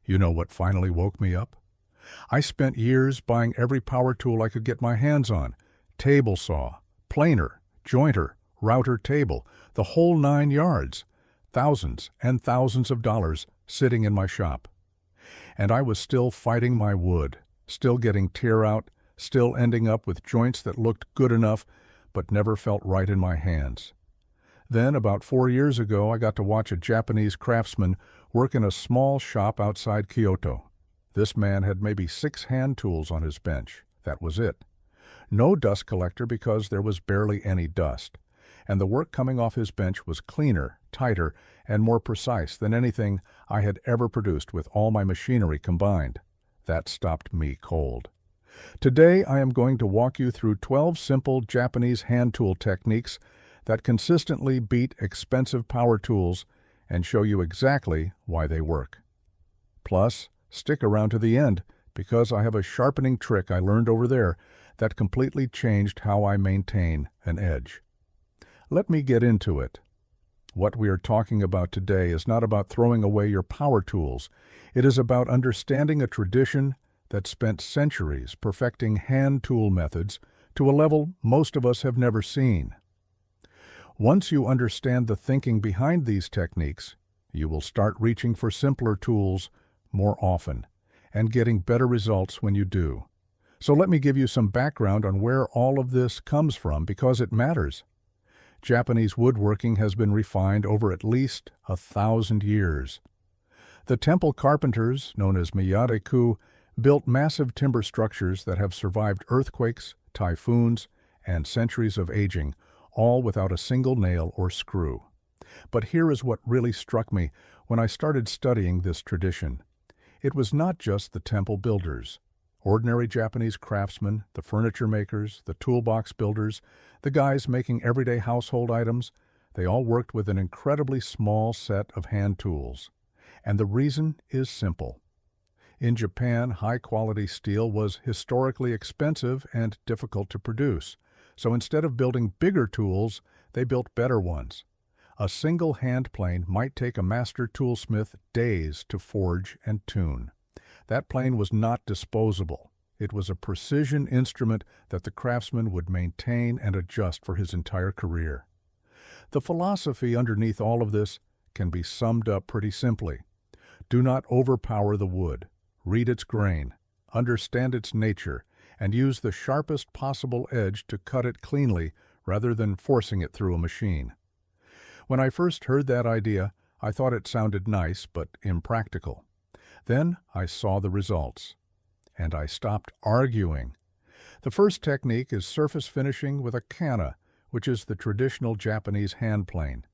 You know what finally woke me up? I spent years buying every power tool I could get my hands on. Table saw, planer, jointer, router table, the whole 9 yards. Thousands and thousands of dollars sitting in my shop. And I was still fighting my wood, still getting tear out, still ending up with joints that looked good enough but never felt right in my hands. Then, about 4 years ago, I got to watch a Japanese craftsman work in a small shop outside Kyoto. This man had maybe 6 hand tools on his bench. That was it. No dust collector because there was barely any dust. And the work coming off his bench was cleaner, tighter, and more precise than anything I had ever produced with all my machinery combined. That stopped me cold. Today I am going to walk you through 12 simple Japanese hand tool techniques that consistently beat expensive power tools and show you exactly why they work. Plus, stick around to the end because I have a sharpening trick I learned over there that completely changed how I maintain an edge. Let me get into it. What we are talking about today is not about throwing away your power tools. It is about understanding a tradition that spent centuries perfecting hand tool methods to a level most of us have never seen. Once you understand the thinking behind these techniques, you will start reaching for simpler tools more often and getting better results when you do. So let me give you some background on where all of this comes from because it matters. Japanese woodworking has been refined over at least 1,000 years. The temple carpenters, known as Miyade-ku, built massive timber structures that have survived earthquakes, typhoons, and centuries of aging, all without a single nail or screw. But here is what really struck me when I started studying this tradition. It was not just the temple builders. Ordinary Japanese craftsmen, the furniture makers, the toolbox builders, the guys making everyday household items, they all worked with an incredibly small set of hand tools. And the reason is simple. In Japan, high-quality steel was historically expensive and difficult to produce. So instead of building bigger tools, they built better ones. A single hand plane might take a master toolsmith days to forge and tune. That plane was not disposable. It was a precision instrument that the craftsman would maintain and adjust for his entire career. The philosophy underneath all of this can be summed up pretty simply. Do not overpower the wood. Read its grain, understand its nature, and use the sharpest possible edge to cut it cleanly rather than forcing it through a machine. When I first heard that idea, I thought it sounded nice but impractical. Then I saw the results, and I stopped arguing. The first technique is surface finishing with a kana, which is the traditional Japanese hand plane.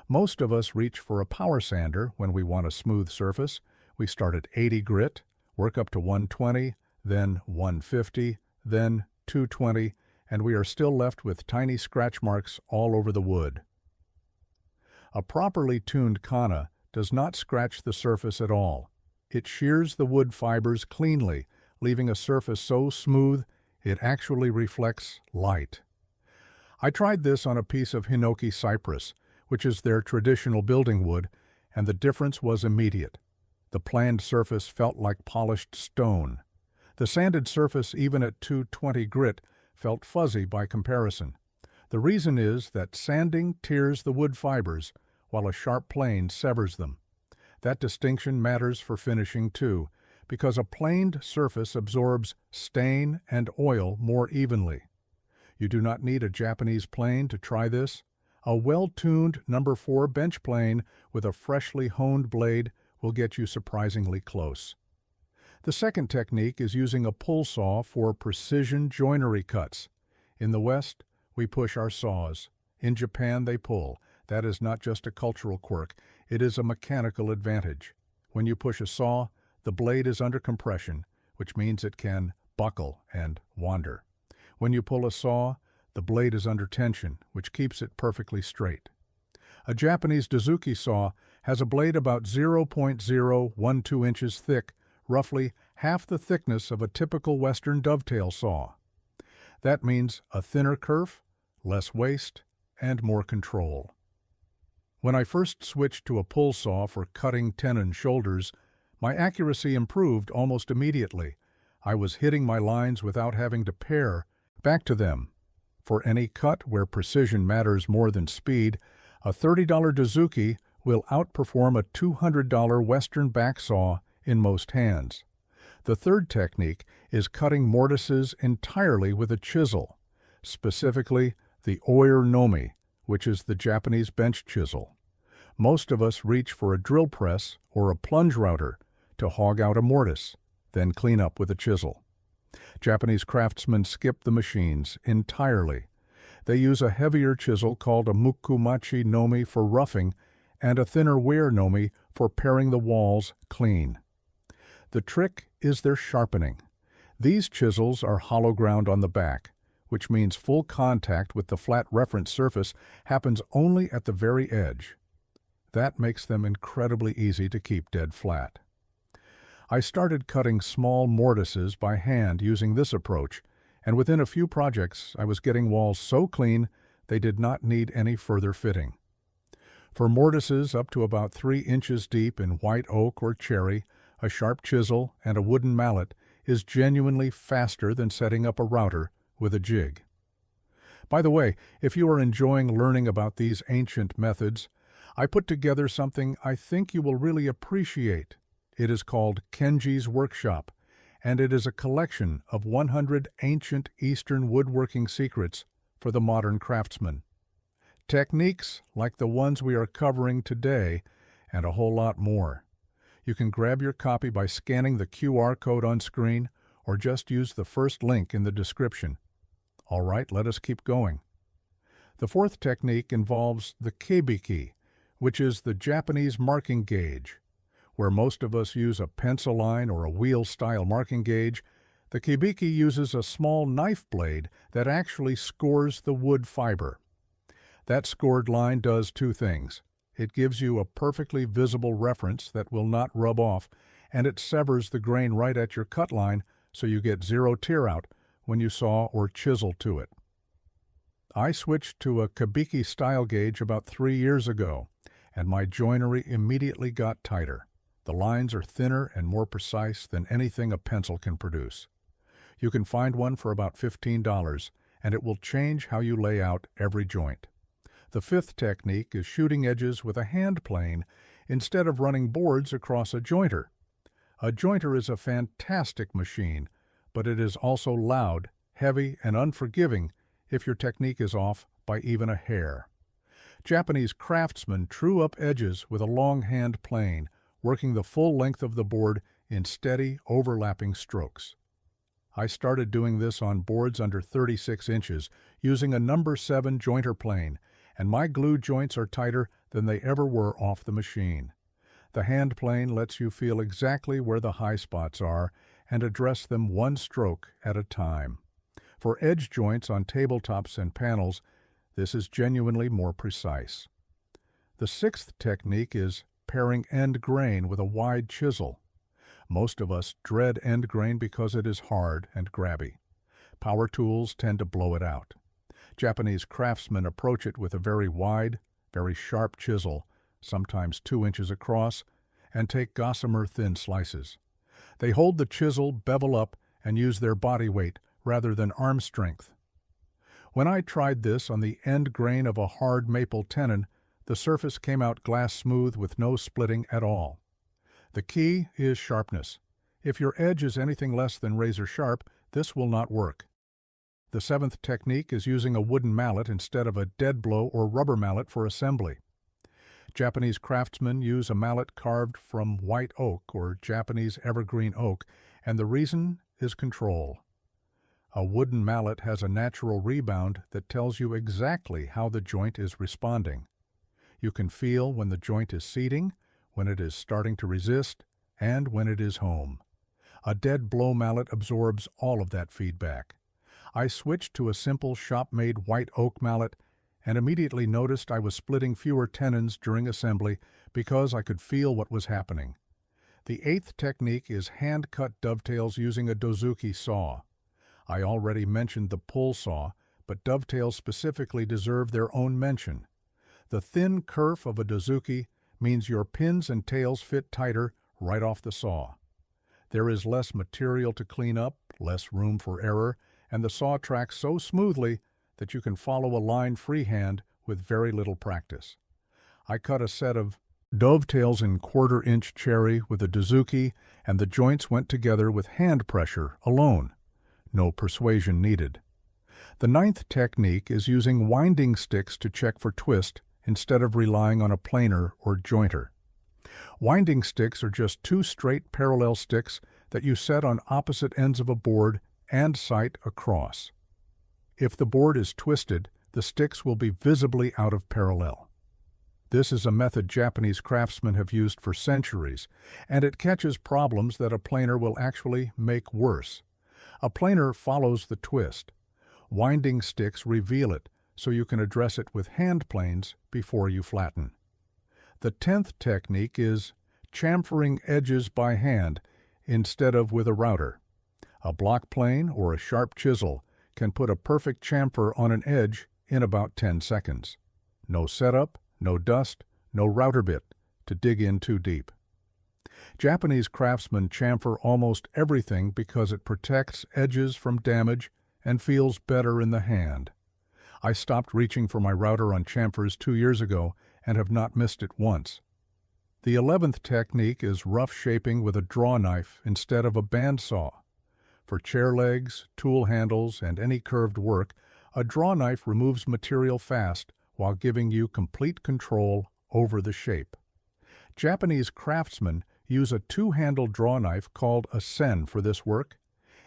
Most of us reach for a power sander when we want a smooth surface. We start at 80 grit, work up to 120, then 150, then 220, and we are still left with tiny scratch marks all over the wood. A properly tuned kana does not scratch the surface at all. It shears the wood fibers cleanly, leaving a surface so smooth it actually reflects light. I tried this on a piece of hinoki cypress, which is their traditional building wood, and the difference was immediate. The planed surface felt like polished stone. The sanded surface, even at 220 grit, felt fuzzy by comparison. The reason is that sanding tears the wood fibers, while a sharp plane severs them. That distinction matters for finishing too, because a planed surface absorbs stain and oil more evenly. You do not need a Japanese plane to try this. A well-tuned No. 4 bench plane with a freshly honed blade will get you surprisingly close. The second technique is using a pull saw for precision joinery cuts. In the West, we push our saws. In Japan, they pull. That is not just a cultural quirk, it is a mechanical advantage. When you push a saw, the blade is under compression, which means it can buckle and wander. When you pull a saw, the blade is under tension, which keeps it perfectly straight. A Japanese Dozuki saw has a blade about 0.012 inches thick, roughly half the thickness of a typical Western dovetail saw. That means a thinner kerf, less waste, and more control. When I first switched to a pull saw for cutting tenon shoulders, My accuracy improved almost immediately. I was hitting my lines without having to pare back to them. For any cut where precision matters more than speed, a $30 Dozuki will outperform a $200 Western back saw in most hands. The third technique is cutting mortises entirely with a chisel, specifically the Oir Nomi, which is the Japanese bench chisel. Most of us reach for a drill press or a plunge router to hog out a mortise, then clean up with a chisel. Japanese craftsmen skip the machines entirely. They use a heavier chisel called a Mukumachi Nomi for roughing and a thinner Weir Nomi for paring the walls clean. The trick is their sharpening. These chisels are hollow ground on the back, which means full contact with the flat reference surface happens only at the very edge. That makes them incredibly easy to keep dead flat. I started cutting small mortises by hand using this approach, and within a few projects I was getting walls so clean they did not need any further fitting. For mortises up to about 3 inches deep in white oak or cherry, a sharp chisel and a wooden mallet is genuinely faster than setting up a router with a jig. By the way, if you are enjoying learning about these ancient methods, I put together something I think you will really appreciate. It is called Kenji's Workshop, and it is a collection of 100 ancient Eastern woodworking secrets for the modern craftsman. Techniques like the ones we are covering today, and a whole lot more. You can grab your copy by scanning the QR code on screen, or just use the first link in the description. All right, let us keep going. The fourth technique involves the kebiki, which is the Japanese marking gauge. Where most of us use a pencil line or a wheel-style marking gauge, the kebiki uses a small knife blade that actually scores the wood fiber. That scored line does 2 things. It gives you a perfectly visible reference that will not rub off, and it severs the grain right at your cut line so you get 0 tear out when you saw or chisel to it. I switched to a kebiki style gauge about 3 years ago, and my joinery immediately got tighter. The lines are thinner and more precise than anything a pencil can produce. You can find one for about $15, and it will change how you lay out every joint. The fifth technique is shooting edges with a hand plane instead of running boards across a jointer. A jointer is a fantastic machine, but it is also loud, heavy, and unforgiving if your technique is off by even a hair. Japanese craftsmen true up edges with a long hand plane, working the full length of the board in steady, overlapping strokes. I started doing this on boards under 36 inches using a number 7 jointer plane, and my glue joints are tighter than they ever were off the machine. The hand plane lets you feel exactly where the high spots are and address them one stroke at a time. For edge joints on tabletops and panels, this is genuinely more precise. The sixth technique is paring end grain with a wide chisel. Most of us dread end grain because it is hard and grabby. Power tools tend to blow it out. Japanese craftsmen approach it with a very wide, very sharp chisel, sometimes 2 inches across, and take gossamer thin slices. They hold the chisel bevel up and use their body weight rather than arm strength. When I tried this on the end grain of a hard maple tenon, the surface came out glass smooth with no splitting at all. The key is sharpness. If your edge is anything less than razor sharp, this will not work. The seventh technique is using a wooden mallet instead of a dead blow or rubber mallet for assembly. Japanese craftsmen use a mallet carved from white oak or Japanese evergreen oak, and the reason is control. A wooden mallet has a natural rebound that tells you exactly how the joint is responding. You can feel when the joint is seating, when it is starting to resist, and when it is home. A dead blow mallet absorbs all of that feedback. I switched to a simple shop-made white oak mallet and immediately noticed I was splitting fewer tenons during assembly because I could feel what was happening. The eighth technique is hand-cut dovetails using a Dozuki saw. I already mentioned the pull saw, but dovetails specifically deserve their own mention. The thin kerf of a Dozuki means your pins and tails fit tighter right off the saw. There is less material to clean up, less room for error, and the saw tracks so smoothly that you can follow a line freehand with very little practice. I cut a set of dovetails in 1/4-inch cherry with a Dozuki, and the joints went together with hand pressure alone. No persuasion needed. The 9th technique is using winding sticks to check for twist instead of relying on a planer or jointer. Winding sticks are just 2 straight parallel sticks that you set on opposite ends of a board and sight across. If the board is twisted, the sticks will be visibly out of parallel. This is a method Japanese craftsmen have used for centuries, and it catches problems that a planer will actually make worse. A planer follows the twist. Winding sticks reveal it, so you can address it with hand planes before you flatten. The 10th technique is chamfering edges by hand instead of with a router. A block plane or a sharp chisel can put a perfect chamfer on an edge in about 10 seconds. No setup, no dust, no router bit to dig in too deep. Japanese craftsmen chamfer almost everything because it protects edges from damage and feels better in the hand. I stopped reaching for my router on chamfers 2 years ago and have not missed it once. The 11th technique is rough shaping with a draw knife instead of a bandsaw. For chair legs, tool handles, and any curved work, a draw knife removes material fast while giving you complete control over the shape. Japanese craftsmen use a 2-handled draw knife called a sen for this work,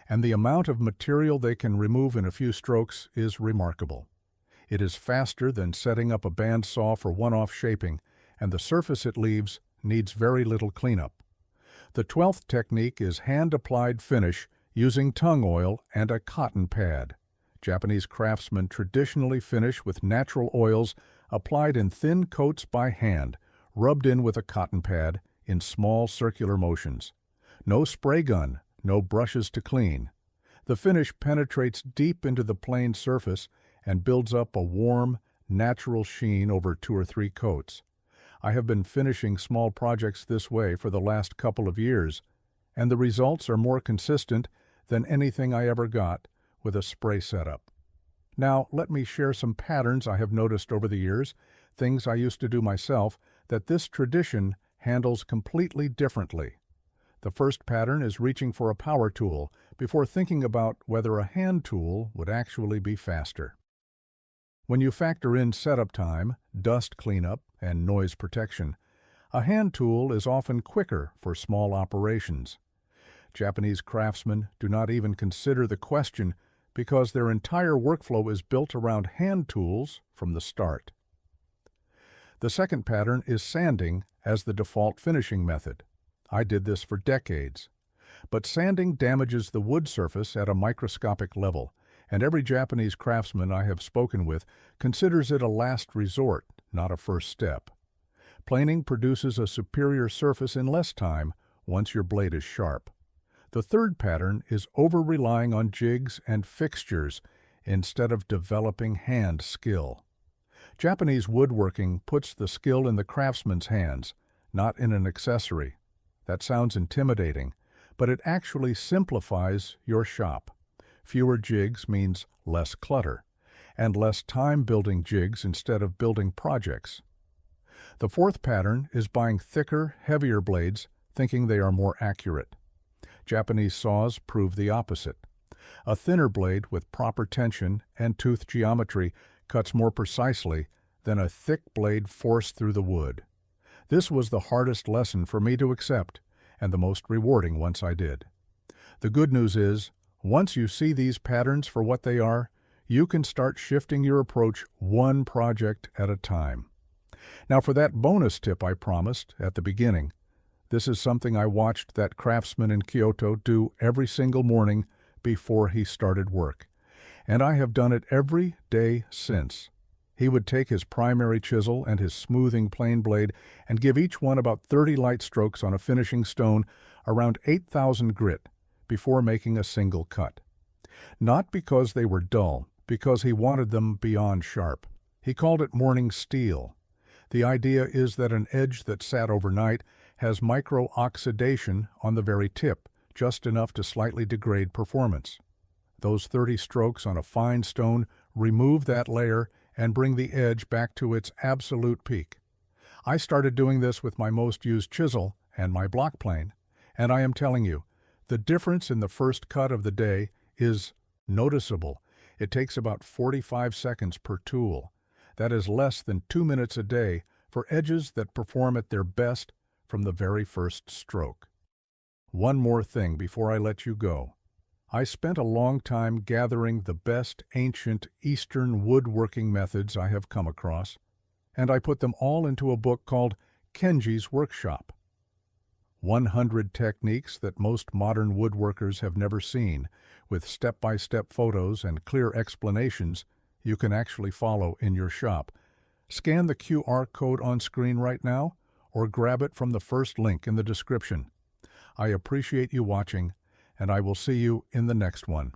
and the amount of material they can remove in a few strokes is remarkable. It is faster than setting up a bandsaw for one-off shaping, and the surface it leaves needs very little cleanup. The 12th technique is hand-applied finish using tung oil and a cotton pad. Japanese craftsmen traditionally finish with natural oils applied in thin coats by hand, rubbed in with a cotton pad in small circular motions. No spray gun, no brushes to clean. The finish penetrates deep into the plane surface and builds up a warm, natural sheen over 2 or 3 coats. I have been finishing small projects this way for the last couple of years, and the results are more consistent than anything I ever got with a spray setup. Now, let me share some patterns I have noticed over the years, things I used to do myself, that this tradition handles completely differently. The first pattern is reaching for a power tool before thinking about whether a hand tool would actually be faster. When you factor in setup time, dust cleanup, and noise protection, a hand tool is often quicker for small operations. Japanese craftsmen do not even consider the question because their entire workflow is built around hand tools from the start. The second pattern is sanding as the default finishing method. I did this for decades. But sanding damages the wood surface at a microscopic level, and every Japanese craftsman I have spoken with considers it a last resort, not a first step. Planing produces a superior surface in less time once your blade is sharp. The third pattern is over-relying on jigs and fixtures instead of developing hand skill. Japanese woodworking puts the skill in the craftsman's hands, not in an accessory. That sounds intimidating, but it actually simplifies your shop. Fewer jigs means less clutter, and less time building jigs instead of building projects. The fourth pattern is buying thicker, heavier blades, thinking they are more accurate. Japanese saws prove the opposite. A thinner blade with proper tension and tooth geometry cuts more precisely than a thick blade forced through the wood. This was the hardest lesson for me to accept, and the most rewarding once I did. The good news is, once you see these patterns for what they are, you can start shifting your approach one project at a time. Now for that bonus tip I promised at the beginning, this is something I watched that craftsman in Kyoto do every single morning before he started work, and I have done it every day since. He would take his primary chisel and his smoothing plane blade and give each one about 30 light strokes on a finishing stone around 8,000 grit before making a single cut. Not because they were dull, because he wanted them beyond sharp. He called it morning steel. The idea is that an edge that sat overnight has micro-oxidation on the very tip, just enough to slightly degrade performance. Those 30 strokes on a fine stone remove that layer and bring the edge back to its absolute peak. I started doing this with my most used chisel and my block plane, and I am telling you, the difference in the first cut of the day is noticeable. It takes about 45 seconds per tool. That is less than 2 minutes a day for edges that perform at their best from the very first stroke. One more thing before I let you go. I spent a long time gathering the best ancient Eastern woodworking methods I have come across, and I put them all into a book called Kenji's Workshop. 100 techniques that most modern woodworkers have never seen, with step-by-step photos and clear explanations you can actually follow in your shop. Scan the QR code on screen right now, or grab it from the first link in the description. I appreciate you watching, and I will see you in the next one.